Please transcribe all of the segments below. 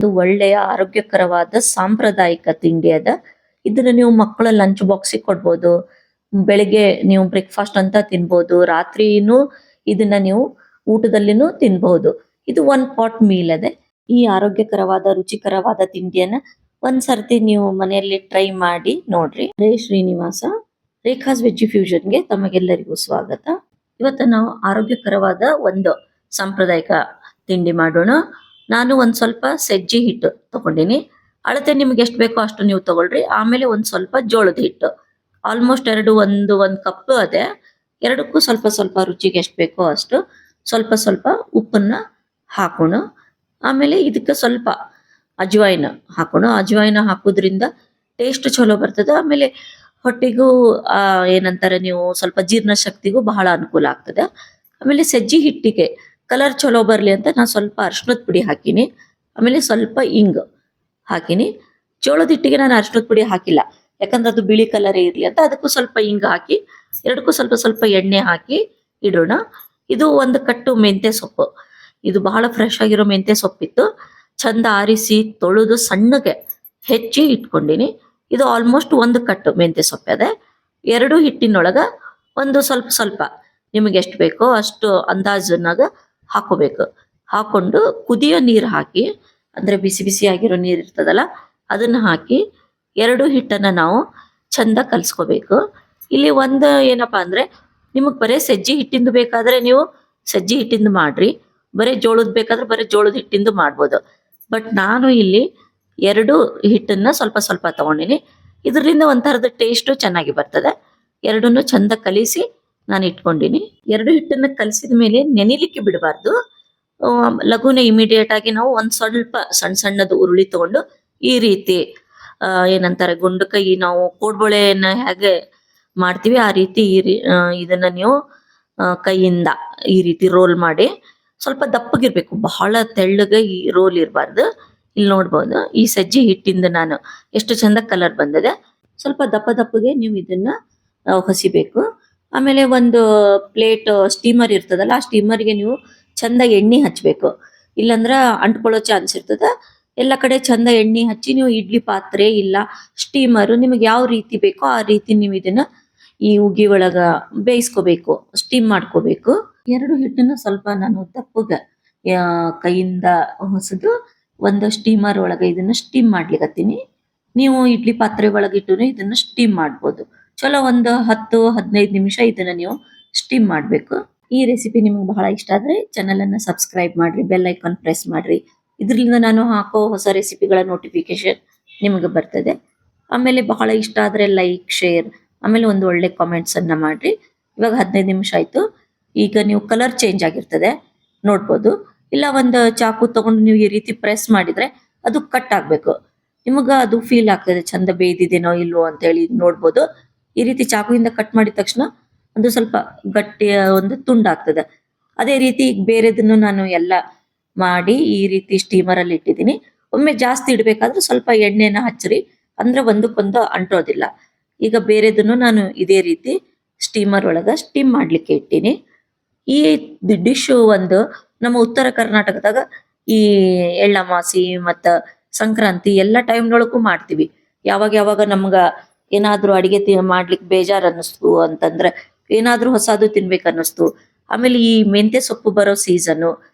ಇದು ಒಳ್ಳೆಯ ಆರೋಗ್ಯಕರವಾದ ಸಾಂಪ್ರದಾಯಿಕ ತಿಂಡಿ ಅದ. ಇದನ್ನ ನೀವು ಮಕ್ಕಳ ಲಂಚ್ ಬಾಕ್ಸಿಗೆ ಕೊಡ್ಬೋದು. ಬೆಳಿಗ್ಗೆ ನೀವು ಬ್ರೇಕ್ಫಾಸ್ಟ್ ಅಂತ ತಿನ್ಬೋದು. ರಾತ್ರಿನೂ ಇದನ್ನ ನೀವು ಊಟದಲ್ಲಿನೂ ತಿನ್ಬಹುದು. ಇದು ಒನ್ ಪಾಟ್ ಮೀಲ್ ಅದೆ. ಈ ಆರೋಗ್ಯಕರವಾದ ರುಚಿಕರವಾದ ತಿಂಡಿಯನ್ನ ಒಂದ್ಸರ್ತಿ ನೀವು ಮನೆಯಲ್ಲಿ ಟ್ರೈ ಮಾಡಿ ನೋಡ್ರಿ. ಹರೇ ಶ್ರೀನಿವಾಸ, ರೇಖಾಸ್ ವೆಜ್ ಫ್ಯೂಷನ್ಗೆ ತಮಗೆಲ್ಲರಿಗೂ ಸ್ವಾಗತ. ಇವತ್ತು ನಾವು ಆರೋಗ್ಯಕರವಾದ ಒಂದು ಸಾಂಪ್ರದಾಯಿಕ ತಿಂಡಿ ಮಾಡೋಣ. ನಾನು ಒಂದ್ ಸ್ವಲ್ಪ ಸಜ್ಜಿ ಹಿಟ್ಟು ತಗೊಂಡಿನಿ. ಅಳತೆ ನಿಮ್ಗೆ ಎಷ್ಟು ಬೇಕೋ ಅಷ್ಟು ನೀವು ತಗೊಳ್ರಿ. ಆಮೇಲೆ ಒಂದ್ ಸ್ವಲ್ಪ ಜೋಳದ ಹಿಟ್ಟು, ಆಲ್ಮೋಸ್ಟ್ ಒಂದ್ ಕಪ್ ಅದೇ. ಎರಡಕ್ಕೂ ಸ್ವಲ್ಪ ಸ್ವಲ್ಪ ರುಚಿಗೆ ಎಷ್ಟು ಬೇಕೋ ಅಷ್ಟು ಸ್ವಲ್ಪ ಸ್ವಲ್ಪ ಉಪ್ಪನ್ನ ಹಾಕೋಣ. ಆಮೇಲೆ ಇದಕ್ಕೆ ಸ್ವಲ್ಪ ಅಜ್ವಾಯಿನ ಹಾಕೋಣ. ಅಜ್ವಾಯಿನ ಹಾಕೋದ್ರಿಂದ ಟೇಸ್ಟ್ ಚಲೋ ಬರ್ತದೆ. ಆಮೇಲೆ ಹೊಟ್ಟೆಗೂ ಏನಂತಾರೆ ನೀವು ಸ್ವಲ್ಪ ಜೀರ್ಣ ಶಕ್ತಿಗೂ ಬಹಳ ಅನುಕೂಲ ಆಗ್ತದೆ. ಆಮೇಲೆ ಸಜ್ಜಿ ಹಿಟ್ಟಿಗೆ ಕಲರ್ ಚಲೋ ಬರ್ಲಿ ಅಂತ ನಾನು ಸ್ವಲ್ಪ ಅರ್ಶಿಣದ ಪುಡಿ ಹಾಕಿನಿ. ಆಮೇಲೆ ಸ್ವಲ್ಪ ಇಂಗ್ ಹಾಕಿನಿ. ಜೋಳದ ಹಿಟ್ಟಿಗೆ ನಾನು ಅರ್ಶಿಣದ ಪುಡಿ ಹಾಕಿಲ್ಲ, ಯಾಕಂದ್ರೆ ಅದು ಬಿಳಿ ಕಲರೇ ಇರ್ಲಿ ಅಂತ. ಅದಕ್ಕೂ ಸ್ವಲ್ಪ ಇಂಗ್ ಹಾಕಿ ಎರಡಕ್ಕೂ ಸ್ವಲ್ಪ ಸ್ವಲ್ಪ ಎಣ್ಣೆ ಹಾಕಿ ಇಡೋಣ. ಇದು ಒಂದು ಕಟ್ಟು ಮೆಂತ್ಯ ಸೊಪ್ಪು. ಇದು ಬಹಳ ಫ್ರೆಶ್ ಆಗಿರೋ ಮೆಂತ್ಯ ಸೊಪ್ಪಿತ್ತು. ಚಂದ ಆರಿಸಿ ತೊಳೆದು ಸಣ್ಣಗೆ ಹೆಚ್ಚಿ ಇಟ್ಕೊಂಡಿನಿ. ಇದು ಆಲ್ಮೋಸ್ಟ್ ಒಂದು ಕಟ್ಟು ಮೆಂತ್ಯ ಸೊಪ್ಪು ಅದೆ. ಎರಡು ಹಿಟ್ಟಿನೊಳಗ ಒಂದು ಸ್ವಲ್ಪ ಸ್ವಲ್ಪ ನಿಮಗೆ ಎಷ್ಟು ಬೇಕೋ ಅಷ್ಟು ಅಂದಾಜಿನಾಗ ಹಾಕೋಬೇಕು. ಹಾಕೊಂಡು ಕುದಿಯೋ ನೀರು ಹಾಕಿ, ಅಂದ್ರೆ ಬಿಸಿ ಬಿಸಿ ಆಗಿರೋ ನೀರು ಇರ್ತದಲ್ಲ ಅದನ್ನ ಹಾಕಿ ಎರಡು ಹಿಟ್ಟನ್ನ ನಾವು ಚಂದ ಕಲ್ಸ್ಕೋಬೇಕು. ಇಲ್ಲಿ ಒಂದು ಏನಪ್ಪಾ ಅಂದ್ರೆ, ನಿಮಗ್ ಬರೇ ಸಜ್ಜಿ ಹಿಟ್ಟಿಂದು ಬೇಕಾದ್ರೆ ನೀವು ಸಜ್ಜಿ ಹಿಟ್ಟಿಂದು ಮಾಡ್ರಿ, ಬರೇ ಜೋಳದ ಬೇಕಾದ್ರೆ ಬರೇ ಜೋಳದ ಹಿಟ್ಟಿಂದು ಮಾಡ್ಬೋದು. ಬಟ್ ನಾನು ಇಲ್ಲಿ ಎರಡು ಹಿಟ್ಟನ್ನ ಸ್ವಲ್ಪ ಸ್ವಲ್ಪ ತಗೊಂಡಿನಿ. ಇದರಿಂದ ಒಂಥರದ ಟೇಸ್ಟು ಚೆನ್ನಾಗಿ ಬರ್ತದೆ. ಎರಡನ್ನು ಚಂದ ಕಲಿಸಿ ನಾನು ಇಟ್ಕೊಂಡಿನಿ. ಎರಡು ಹಿಟ್ಟನ್ನ ಕಲಸಿದ ಮೇಲೆ ನೆನಿಲಿಕ್ಕೆ ಬಿಡಬಾರ್ದು. ಲಘುನೆ ಇಮಿಡಿಯೇಟ್ ಆಗಿ ನಾವು ಒಂದ್ ಸ್ವಲ್ಪ ಸಣ್ಣ ಸಣ್ಣದು ಉರುಳಿ ತಗೊಂಡು ಈ ರೀತಿ ಏನಂತಾರೆ ಗುಂಡು ಕೈ, ನಾವು ಕೋಡ್ಬಳೆಯನ್ನ ಹೇಗೆ ಮಾಡ್ತೀವಿ ಆ ರೀತಿ ಇದನ್ನ ನೀವು ಕೈಯಿಂದ ಈ ರೀತಿ ರೋಲ್ ಮಾಡಿ, ಸ್ವಲ್ಪ ದಪ್ಪಗಿರ್ಬೇಕು, ಬಹಳ ತೆಳ್ಳಗೆ ಈ ರೋಲ್ ಇರಬಾರ್ದು. ಇಲ್ಲಿ ನೋಡ್ಬೋದು ಈ ಸಜ್ಜಿ ಹಿಟ್ಟಿಂದ ನಾನು ಎಷ್ಟು ಚಂದ ಕಲರ್ ಬಂದಿದೆ. ಸ್ವಲ್ಪ ದಪ್ಪ ದಪ್ಪಗೆ ನೀವು ಇದನ್ನ ಹಸಿಬೇಕು. ಆಮೇಲೆ ಒಂದು ಪ್ಲೇಟ್ ಸ್ಟೀಮರ್ ಇರ್ತದಲ್ಲ, ಆ ಸ್ಟೀಮರ್ಗೆ ನೀವು ಚಂದ ಎಣ್ಣೆ ಹಚ್ಬೇಕು. ಇಲ್ಲಂದ್ರ ಅಂಟ್ಕೊಳ್ಳೋ ಚಾನ್ಸ್ ಇರ್ತದ. ಎಲ್ಲ ಕಡೆ ಚಂದ ಎಣ್ಣೆ ಹಚ್ಚಿ ನೀವು ಇಡ್ಲಿ ಪಾತ್ರೆ ಇಲ್ಲ ಸ್ಟೀಮರು ನಿಮಗೆ ಯಾವ ರೀತಿ ಬೇಕೋ ಆ ರೀತಿ ನೀವು ಇದನ್ನ ಈ ಉಗಿ ಒಳಗ ಬೇಯಿಸ್ಕೋಬೇಕು, ಸ್ಟೀಮ್ ಮಾಡ್ಕೋಬೇಕು. ಎರಡು ಹಿಟ್ಟನ್ನ ಸ್ವಲ್ಪ ನಾನು ದಪ್ಪಗ ಕೈಯಿಂದ ಹೊಸದು ಒಂದು ಸ್ಟೀಮರ್ ಒಳಗೆ ಇದನ್ನ ಸ್ಟೀಮ್ ಮಾಡ್ಲಿಕತ್ತೀನಿ. ನೀವು ಇಡ್ಲಿ ಪಾತ್ರೆ ಒಳಗಿಟ್ಟು ಇದನ್ನ ಸ್ಟೀಮ್ ಮಾಡ್ಬೋದು. ಚಲೋ ಒಂದು 10-15 ನಿಮಿಷ ಇದನ್ನ ನೀವು ಸ್ಟೀಮ್ ಮಾಡ್ಬೇಕು. ಈ ರೆಸಿಪಿ ನಿಮ್ಗೆ ಬಹಳ ಇಷ್ಟ ಆದ್ರೆ ಚಾನೆಲ್ ಅನ್ನ ಸಬ್ಸ್ಕ್ರೈಬ್ ಮಾಡ್ರಿ, ಬೆಲ್ ಐಕಾನ್ ಪ್ರೆಸ್ ಮಾಡ್ರಿ. ಇದರಿಂದ ನಾನು ಹಾಕೋ ಹೊಸ ರೆಸಿಪಿಗಳ ನೋಟಿಫಿಕೇಶನ್ ನಿಮಗೆ ಬರ್ತದೆ. ಆಮೇಲೆ ಬಹಳ ಇಷ್ಟ ಆದ್ರೆ ಲೈಕ್, ಶೇರ್, ಆಮೇಲೆ ಒಂದು ಒಳ್ಳೆ ಕಾಮೆಂಟ್ಸ್ ಅನ್ನ ಮಾಡ್ರಿ. ಇವಾಗ 15 ನಿಮಿಷ ಆಯ್ತು. ಈಗ ನೀವು ಕಲರ್ ಚೇಂಜ್ ಆಗಿರ್ತದೆ ನೋಡ್ಬೋದು. ಇಲ್ಲ ಒಂದು ಚಾಕು ತಗೊಂಡು ನೀವು ಈ ರೀತಿ ಪ್ರೆಸ್ ಮಾಡಿದ್ರೆ ಅದು ಕಟ್ ಆಗ್ಬೇಕು. ನಿಮಗ ಅದು ಫೀಲ್ ಆಗ್ತದೆ ಚಂದ ಬೇಯ್ದಿದೇನೋ ಇಲ್ವೋ ಅಂತ ಹೇಳಿ ನೋಡ್ಬೋದು. ಈ ರೀತಿ ಚಾಕುವಿಂದ ಕಟ್ ಮಾಡಿದ ತಕ್ಷಣ ಒಂದು ಸ್ವಲ್ಪ ಗಟ್ಟಿಯ ಒಂದು ತುಂಡಾಗ್ತದೆ. ಅದೇ ರೀತಿ ಬೇರೆದನ್ನು ನಾನು ಎಲ್ಲ ಮಾಡಿ ಈ ರೀತಿ ಸ್ಟೀಮರ್ ಅಲ್ಲಿ ಇಟ್ಟಿದ್ದೀನಿ. ಒಮ್ಮೆ ಜಾಸ್ತಿ ಇಡ್ಬೇಕಾದ್ರೆ ಸ್ವಲ್ಪ ಎಣ್ಣೆನ ಹಚ್ಚ್ರಿ, ಅಂದ್ರೆ ಒಂದಕ್ಕೊಂದು ಅಂಟೋದಿಲ್ಲ. ಈಗ ಬೇರೆದನ್ನು ನಾನು ಇದೇ ರೀತಿ ಸ್ಟೀಮರ್ ಒಳಗ ಸ್ಟೀಮ್ ಮಾಡ್ಲಿಕ್ಕೆ ಇಟ್ಟಿನಿ. ಈ ಡಿಶ್ ಒಂದು ನಮ್ಮ ಉತ್ತರ ಕರ್ನಾಟಕದಾಗ ಈ ಎಳ್ಳಮಾಸಿ ಮತ್ತ ಸಂಕ್ರಾಂತಿ ಎಲ್ಲ ಟೈಮ್ನೊಳಗೂ ಮಾಡ್ತೀವಿ. ಯಾವಾಗ ಯಾವಾಗ ನಮ್ಗ ಏನಾದ್ರೂ ಅಡಿಗೆ ಮಾಡ್ಲಿಕ್ಕೆ ಬೇಜಾರ್ ಅನ್ನಿಸ್ತು ಅಂತಂದ್ರೆ, ಏನಾದ್ರೂ ಹೊಸದು ತಿನ್ಬೇಕು ಅನ್ನಿಸ್ತು, ಆಮೇಲೆ ಈ ಮೆಂತ್ಯ ಸೊಪ್ಪು ಬರೋ ಸೀಸನ್,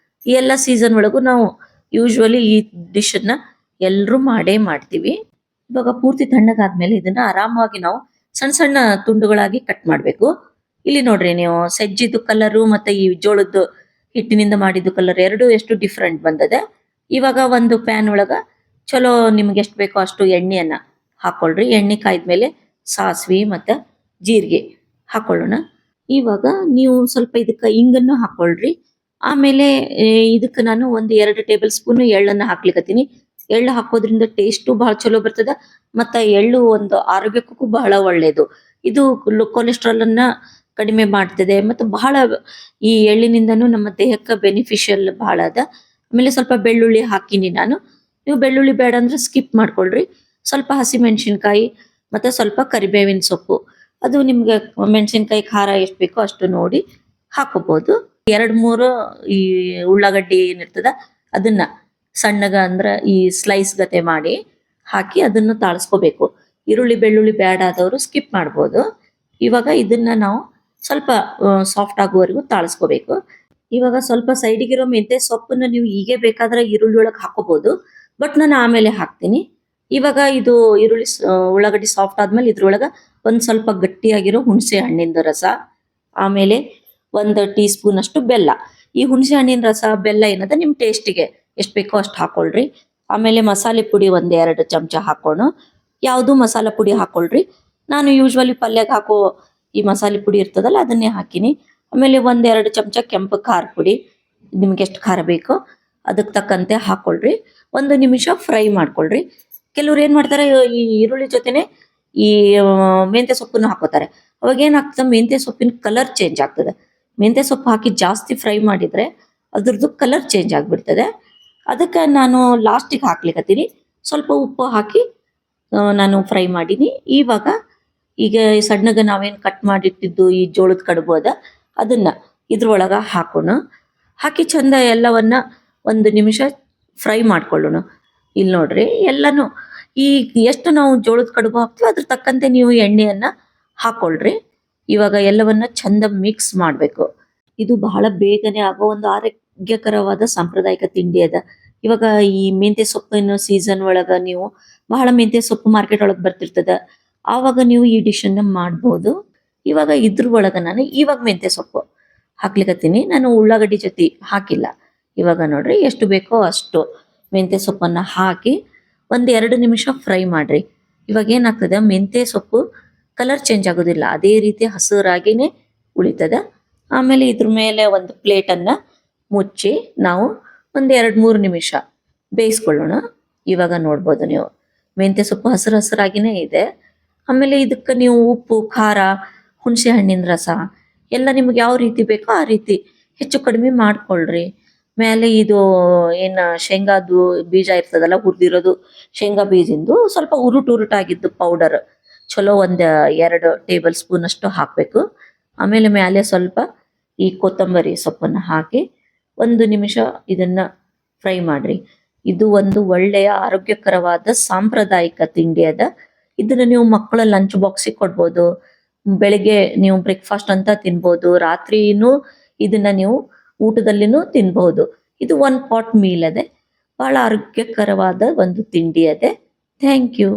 ಈ ಎಲ್ಲ ಸೀಸನ್ ಒಳಗೂ ನಾವು ಯೂಶ್ವಲಿ ಈ ಡಿಶ್ ಅನ್ನ ಎಲ್ರೂ ಮಾಡೇ ಮಾಡ್ತೀವಿ. ಇವಾಗ ಪೂರ್ತಿ ತಣ್ಣಗಾದ್ಮೇಲೆ ಇದನ್ನ ಆರಾಮಾಗಿ ನಾವು ಸಣ್ಣ ಸಣ್ಣ ತುಂಡುಗಳಾಗಿ ಕಟ್ ಮಾಡ್ಬೇಕು. ಇಲ್ಲಿ ನೋಡ್ರಿ ನೀವು ಸಜ್ಜಿದು ಕಲರು ಮತ್ತೆ ಈ ಜೋಳದ್ದು ಹಿಟ್ಟಿನಿಂದ ಮಾಡಿದ್ದು ಕಲರ್ ಎರಡು ಎಷ್ಟು ಡಿಫ್ರೆಂಟ್ ಬಂದದೆ. ಇವಾಗ ಒಂದು ಪ್ಯಾನ್ ಒಳಗ ಚಲೋ ನಿಮ್ಗೆ ಎಷ್ಟು ಬೇಕೋ ಅಷ್ಟು ಎಣ್ಣೆಯನ್ನ ಹಾಕೊಳ್ರಿ. ಎಣ್ಣೆ ಕಾಯ್ದ್ಮೇಲೆ ಸಾಸಿವೆ ಮತ್ತೆ ಜೀರಿಗೆ ಹಾಕೊಳ್ಳೋಣ. ಇವಾಗ ನೀವು ಸ್ವಲ್ಪ ಇದಕ್ಕೆ ಇಂಗನ್ನು ಹಾಕೊಳ್ರಿ. ಆಮೇಲೆ ಇದಕ್ಕೆ ನಾನು ಒಂದು 2 ಟೇಬಲ್ ಸ್ಪೂನ್ ಎಳ್ಳನ್ನ ಹಾಕ್ಲಿಕತ್ತೀನಿ. ಎಳ್ಳು ಹಾಕೋದ್ರಿಂದ ಟೇಸ್ಟು ಬಹಳ ಚಲೋ ಬರ್ತದ. ಮತ್ತೆ ಎಳ್ಳು ಒಂದು ಆರೋಗ್ಯಕ್ಕೂ ಬಹಳ ಒಳ್ಳೇದು. ಇದು ಕೊಲೆಸ್ಟ್ರಾಲ್ ಅನ್ನ ಕಡಿಮೆ ಮಾಡ್ತದೆ. ಮತ್ತೆ ಬಹಳ ಈ ಎಳ್ಳಿನಿಂದನೂ ನಮ್ಮ ದೇಹಕ್ಕೆ ಬೆನಿಫಿಷಿಯಲ್ ಬಹಳ ಅದ. ಆಮೇಲೆ ಸ್ವಲ್ಪ ಬೆಳ್ಳುಳ್ಳಿ ಹಾಕಿನಿ ನಾನು. ನೀವು ಬೆಳ್ಳುಳ್ಳಿ ಬೇಡ ಅಂದ್ರೆ ಸ್ಕಿಪ್ ಮಾಡ್ಕೊಳ್ರಿ. ಸ್ವಲ್ಪ ಹಸಿ ಮೆಣಸಿನ್ಕಾಯಿ ಮತ್ತೆ ಸ್ವಲ್ಪ ಕರಿಬೇವಿನ ಸೊಪ್ಪು, ಅದು ನಿಮ್ಗೆ ಮೆಣಸಿನ್ಕಾಯಿ ಖಾರ ಎಷ್ಟು ಬೇಕೋ ಅಷ್ಟು ನೋಡಿ ಹಾಕೋಬಹುದು. 2-3 ಈ ಉಳ್ಳಾಗಡ್ಡಿ ಏನಿರ್ತದ ಅದನ್ನ ಸಣ್ಣಗ ಅಂದ್ರ ಈ ಸ್ಲೈಸ್ ಗತೆ ಮಾಡಿ ಹಾಕಿ ಅದನ್ನು ತಾಳಿಸ್ಕೋಬೇಕು. ಈರುಳ್ಳಿ ಬೆಳ್ಳುಳ್ಳಿ ಬ್ಯಾಡ್ ಆದವರು ಸ್ಕಿಪ್ ಮಾಡ್ಬೋದು. ಇವಾಗ ಇದನ್ನ ನಾವು ಸ್ವಲ್ಪ ಸಾಫ್ಟ್ ಆಗುವವರೆಗೂ ತಾಳಿಸ್ಕೋಬೇಕು. ಇವಾಗ ಸ್ವಲ್ಪ ಸೈಡಿಗಿರೋ ಮೆಂತೆ ಸೊಪ್ಪನ್ನ ನೀವು ಹೀಗೆ ಬೇಕಾದ್ರೆ ಈರುಳ್ಳಿ ಒಳಗೆ ಹಾಕೋಬಹುದು. ಬಟ್ ನಾನು ಆಮೇಲೆ ಹಾಕ್ತೀನಿ. ಇವಾಗ ಇದು ಉಳ್ಳಾಗಡ್ಡಿ ಸಾಫ್ಟ್ ಆದ್ಮೇಲೆ ಇದ್ರೊಳಗ ಒಂದ್ ಸ್ವಲ್ಪ ಗಟ್ಟಿಯಾಗಿರೋ ಹುಣಸೆ ಹಣ್ಣಿಂದ ರಸ, ಆಮೇಲೆ 1 ಟೀ ಸ್ಪೂನ್ ಅಷ್ಟು ಬೆಲ್ಲ. ಈ ಹುಣಸೆ ಹಣ್ಣಿನ ರಸ ಬೆಲ್ಲ ಏನದ ನಿಮ್ ಟೇಸ್ಟಿಗೆ ಎಷ್ಟು ಬೇಕೋ ಅಷ್ಟು ಹಾಕೊಳ್ರಿ. ಆಮೇಲೆ ಮಸಾಲೆ ಪುಡಿ 1-2 ಚಮಚ ಹಾಕೋಣ. ಯಾವುದು ಮಸಾಲ ಪುಡಿ ಹಾಕೊಳ್ರಿ. ನಾನು ಯೂಶ್ವಲಿ ಪಲ್ಯಕ್ಕೆ ಹಾಕೋ ಈ ಮಸಾಲೆ ಪುಡಿ ಇರ್ತದಲ್ಲ ಅದನ್ನೇ ಹಾಕಿನಿ. ಆಮೇಲೆ 1-2 ಚಮಚ ಕೆಂಪು ಖಾರ ಪುಡಿ, ನಿಮ್ಗೆ ಎಷ್ಟು ಖಾರ ಬೇಕೋ ಅದಕ್ಕೆ ತಕ್ಕಂತೆ ಹಾಕೊಳ್ರಿ. 1 ನಿಮಿಷ ಫ್ರೈ ಮಾಡ್ಕೊಳ್ರಿ. ಕೆಲವ್ರು ಏನ್ ಮಾಡ್ತಾರೆ, ಈ ಈರುಳ್ಳಿ ಜೊತೆನೆ ಈ ಮೆಂತ್ಯ ಸೊಪ್ಪನ್ನು ಹಾಕೋತಾರೆ. ಅವಾಗ ಏನಾಗ್ತದೆ, ಮೆಂತ್ಯ ಸೊಪ್ಪಿನ ಕಲರ್ ಚೇಂಜ್ ಆಗ್ತದೆ. ಮೆಂತ್ಯ ಸೊಪ್ಪು ಹಾಕಿ ಜಾಸ್ತಿ ಫ್ರೈ ಮಾಡಿದ್ರೆ ಅದ್ರದ್ದು ಕಲರ್ ಚೇಂಜ್ ಆಗ್ಬಿಡ್ತದೆ. ಅದಕ್ಕೆ ನಾನು ಲಾಸ್ಟಿಗೆ ಹಾಕ್ಲಿಕ್ಕತ್ತೀನಿ. ಸ್ವಲ್ಪ ಉಪ್ಪು ಹಾಕಿ ನಾನು ಫ್ರೈ ಮಾಡೀನಿ. ಈಗ ಸಣ್ಣಗೆ ನಾವೇನು ಕಟ್ ಮಾಡಿಟ್ಟಿದ್ದು ಈ ಜೋಳದ ಕಡುಬು ಅದನ್ನ ಇದ್ರೊಳಗ ಹಾಕೋಣ. ಹಾಕಿ ಚಂದ ಎಲ್ಲವನ್ನ 1 ನಿಮಿಷ ಫ್ರೈ ಮಾಡ್ಕೊಳ್ಳೋಣ. ಇಲ್ಲಿ ನೋಡ್ರಿ ಎಲ್ಲಾನು ಈ ಎಷ್ಟು ನಾವು ಜೋಳದ ಕಡುಬು ಹಾಕ್ತೀವಿ ಅದ್ರ ತಕ್ಕಂತೆ ನೀವು ಎಣ್ಣೆಯನ್ನ ಹಾಕೊಳ್ರಿ. ಇವಾಗ ಎಲ್ಲವನ್ನ ಚಂದ ಮಿಕ್ಸ್ ಮಾಡ್ಬೇಕು. ಇದು ಬಹಳ ಬೇಗನೆ ಆಗೋ ಒಂದು ಆರೋಗ್ಯಕರವಾದ ಸಾಂಪ್ರದಾಯಿಕ ತಿಂಡಿ ಅದ. ಇವಾಗ ಈ ಮೆಂತ್ಯ ಸೊಪ್ಪಿನ ಸೀಸನ್ ಒಳಗ ನೀವು ಬಹಳ ಮೆಂತ್ಯ ಸೊಪ್ಪು ಮಾರ್ಕೆಟ್ ಒಳಗೆ ಬರ್ತಿರ್ತದ. ಆವಾಗ ನೀವು ಈ ಡಿಶ್ ಅನ್ನ ಮಾಡ್ಬೋದು. ಇವಾಗ ಇದ್ರ ಒಳಗ ನಾನು ಮೆಂತ್ಯ ಸೊಪ್ಪು ಹಾಕ್ಲಿಕತ್ತೀನಿ. ನಾನು ಉಳ್ಳಾಗಡ್ಡಿ ಜೊತೆ ಹಾಕಿಲ್ಲ. ಇವಾಗ ನೋಡ್ರಿ ಎಷ್ಟು ಬೇಕೋ ಅಷ್ಟು ಮೆಂತ್ಯ ಸೊಪ್ಪನ್ನ ಹಾಕಿ 1-2 ನಿಮಿಷ ಫ್ರೈ ಮಾಡ್ರಿ. ಇವಾಗ ಏನಾಗ್ತದೆ, ಮೆಂತ್ಯ ಸೊಪ್ಪು ಕಲರ್ ಚೇಂಜ್ ಆಗೋದಿಲ್ಲ, ಅದೇ ರೀತಿ ಹಸುರಾಗಿನೇ ಉಳಿತದ. ಆಮೇಲೆ ಇದ್ರ ಮೇಲೆ ಒಂದು ಪ್ಲೇಟನ್ನ ಮುಚ್ಚಿ ನಾವು 1-2-3 ನಿಮಿಷ ಬೇಯಿಸ್ಕೊಳ್ಳೋಣ. ಇವಾಗ ನೋಡ್ಬೋದು ನೀವು ಮೆಂತ್ಯ ಸೊಪ್ಪು ಹಸಿರಾಗಿನೇ ಇದೆ. ಆಮೇಲೆ ಇದಕ್ಕೆ ನೀವು ಉಪ್ಪು, ಖಾರ, ಹುಣಸೆ ಹಣ್ಣಿನ ರಸ ಎಲ್ಲ ನಿಮ್ಗೆ ಯಾವ ರೀತಿ ಬೇಕೋ ಆ ರೀತಿ ಹೆಚ್ಚು ಕಡಿಮೆ ಮಾಡ್ಕೊಳ್ರಿ. ಮೇಲೆ ಇದು ಏನ ಶೇಂಗಾದು ಬೀಜ ಇರ್ತದಲ್ಲ, ಹುರಿದಿರೋದು ಶೇಂಗಾ ಬೀಜಿಂದು ಸ್ವಲ್ಪ ಉರುಟಾಗಿದ್ದು ಪೌಡರ್ ಚಲೋ 1-2 ಟೇಬಲ್ ಸ್ಪೂನ್ ಅಷ್ಟು ಹಾಕಬೇಕು. ಆಮೇಲೆ ಮೇಲೆ ಸ್ವಲ್ಪ ಈ ಕೊತ್ತಂಬರಿ ಸೊಪ್ಪನ್ನು ಹಾಕಿ 1 ನಿಮಿಷ ಇದನ್ನ ಫ್ರೈ ಮಾಡ್ರಿ. ಇದು ಒಂದು ಒಳ್ಳೆಯ ಆರೋಗ್ಯಕರವಾದ ಸಾಂಪ್ರದಾಯಿಕ ತಿಂಡಿ ಅದ. ಇದನ್ನ ನೀವು ಮಕ್ಕಳ ಲಂಚ್ ಬಾಕ್ಸಿಗೆ ಕೊಡ್ಬೋದು. ಬೆಳಿಗ್ಗೆ ನೀವು ಬ್ರೇಕ್ಫಾಸ್ಟ್ ಅಂತ ತಿನ್ಬೋದು. ರಾತ್ರಿನೂ ಇದನ್ನ ನೀವು ಊಟದಲ್ಲಿನೂ ತಿನ್ಬಹುದು. ಇದು 1 ಪಾಟ್ ಮೀಲ್ ಅದೆ. ಬಹಳ ಆರೋಗ್ಯಕರವಾದ ಒಂದು ತಿಂಡಿ ಅದೆ. Thank you.